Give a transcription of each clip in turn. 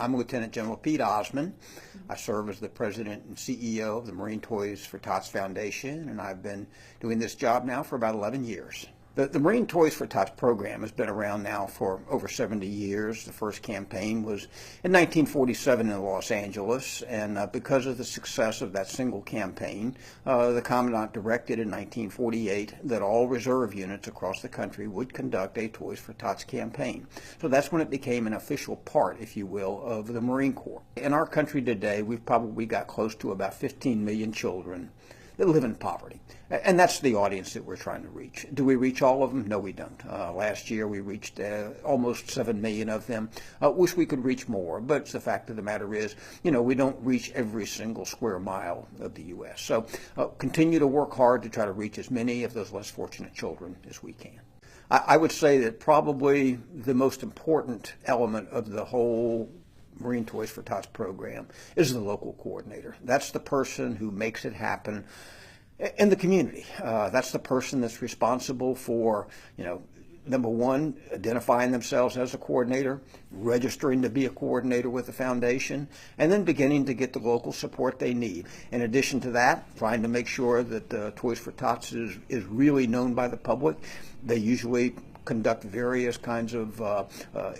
I'm Lieutenant General Pete Osman. I serve as the President and CEO of the Marine Toys for Tots Foundation, and I've been doing this job now for about 11 years. The Marine Toys for Tots program has been around now for over 70 years. The first campaign was in 1947 in Los Angeles, and because of the success of that single campaign, the Commandant directed in 1948 that all reserve units across the country would conduct a Toys for Tots campaign. So that's when it became an official part, if you will, of the Marine Corps. In our country today, we've probably got close to about 15 million children that live in poverty. And that's the audience that we're trying to reach. Do we reach all of them? No, we don't. Last year we reached almost 7 million of them. Wish we could reach more, but the fact of the matter is, we don't reach every single square mile of the U.S. So continue to work hard to try to reach as many of those less fortunate children as we can. I would say that probably the most important element of the whole Marine Toys for Tots program is the local coordinator. That's the person who makes it happen in the community. That's the person that's responsible for, number one, identifying themselves as a coordinator, registering to be a coordinator with the foundation, and then beginning to get the local support they need. In addition to that, trying to make sure that Toys for Tots is really known by the public. They usually conduct various kinds of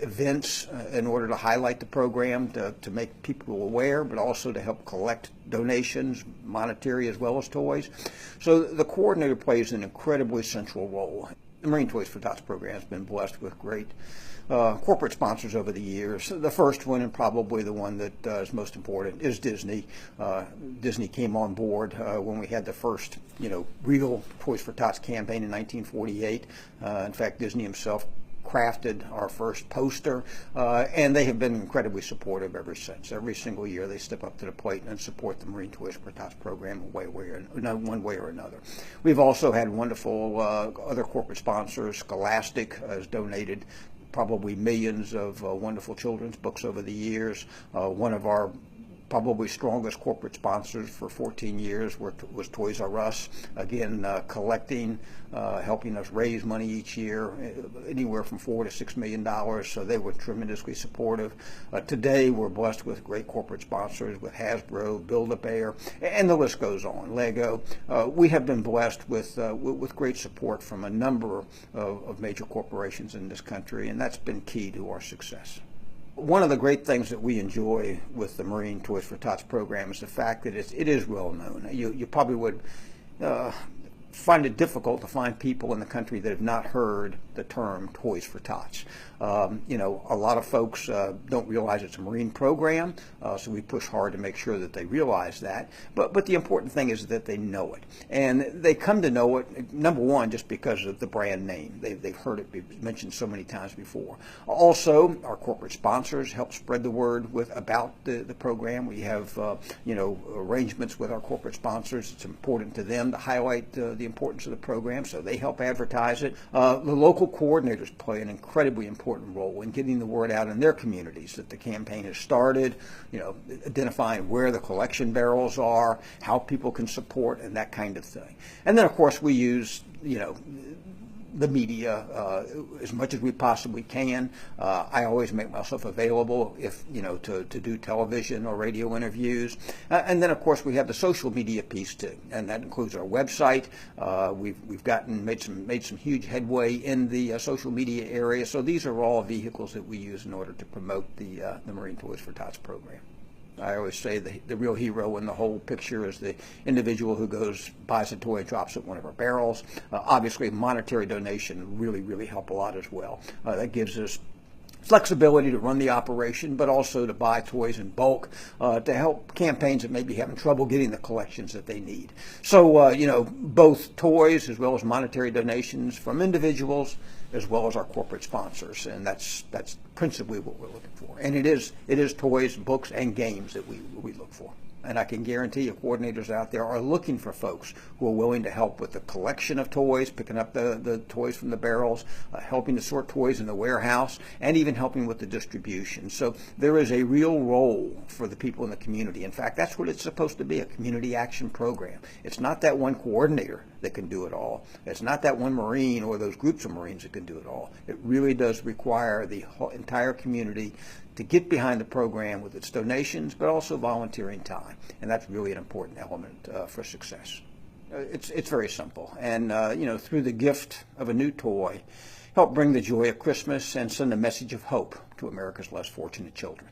events in order to highlight the program, to make people aware, but also to help collect donations, monetary as well as toys. So the coordinator plays an incredibly central role. The Marine Toys for Tots program has been blessed with great corporate sponsors over the years. The first one, and probably the one that is most important, is Disney. Disney came on board when we had the first, real Toys for Tots campaign in 1948. In fact, Disney himself crafted our first poster, and they have been incredibly supportive ever since. Every single year they step up to the plate and support the Marine Toys for Tots program one way or another. We've also had wonderful other corporate sponsors. Scholastic has donated probably millions of wonderful children's books over the years. One of our probably strongest corporate sponsors for 14 years was Toys R Us, again collecting, helping us raise money each year, anywhere from $4 to $6 million, so they were tremendously supportive. Today we're blessed with great corporate sponsors with Hasbro, Build-A-Bear, and the list goes on, Lego. We have been blessed with great support from a number of major corporations in this country, and that's been key to our success. One of the great things that we enjoy with the Marine Toys for Tots program is the fact that it is well known. You probably would find it difficult to find people in the country that have not heard the term Toys for Tots. A lot of folks don't realize it's a Marine program, so we push hard to make sure that they realize that. But the important thing is that they know it. And they come to know it, number one, just because of the brand name. They've heard it be mentioned so many times before. Also, our corporate sponsors help spread the word about the program. We have arrangements with our corporate sponsors. It's important to them to highlight the importance of the program, so they help advertise it. The local coordinators play an incredibly important role in getting the word out in their communities that the campaign has started, identifying where the collection barrels are, how people can support, and that kind of thing. And then, of course, we use, the media as much as we possibly can. I always make myself available to do television or radio interviews. And then of course we have the social media piece too, and that includes our website. We've made some huge headway in the social media area. So these are all vehicles that we use in order to promote the Marine Toys for Tots program. I always say the real hero in the whole picture is the individual who buys a toy and drops it in one of our barrels. Obviously, monetary donation really help a lot as well. That gives us flexibility to run the operation, but also to buy toys in bulk to help campaigns that may be having trouble getting the collections that they need. So, both toys as well as monetary donations from individuals as well as our corporate sponsors, and that's principally what we're looking for. And it is toys, books, and games that we look for. And I can guarantee you coordinators out there are looking for folks who are willing to help with the collection of toys, picking up the toys from the barrels, helping to sort toys in the warehouse, and even helping with the distribution. So there is a real role for the people in the community. In fact, that's what it's supposed to be, a community action program. It's not that one coordinator that can do it all. It's not that one Marine or those groups of Marines that can do it all. It really does require the whole entire community to get behind the program with its donations, but also volunteering time. And that's really an important element for success. It's very simple. And, through the gift of a new toy, help bring the joy of Christmas and send a message of hope to America's less fortunate children.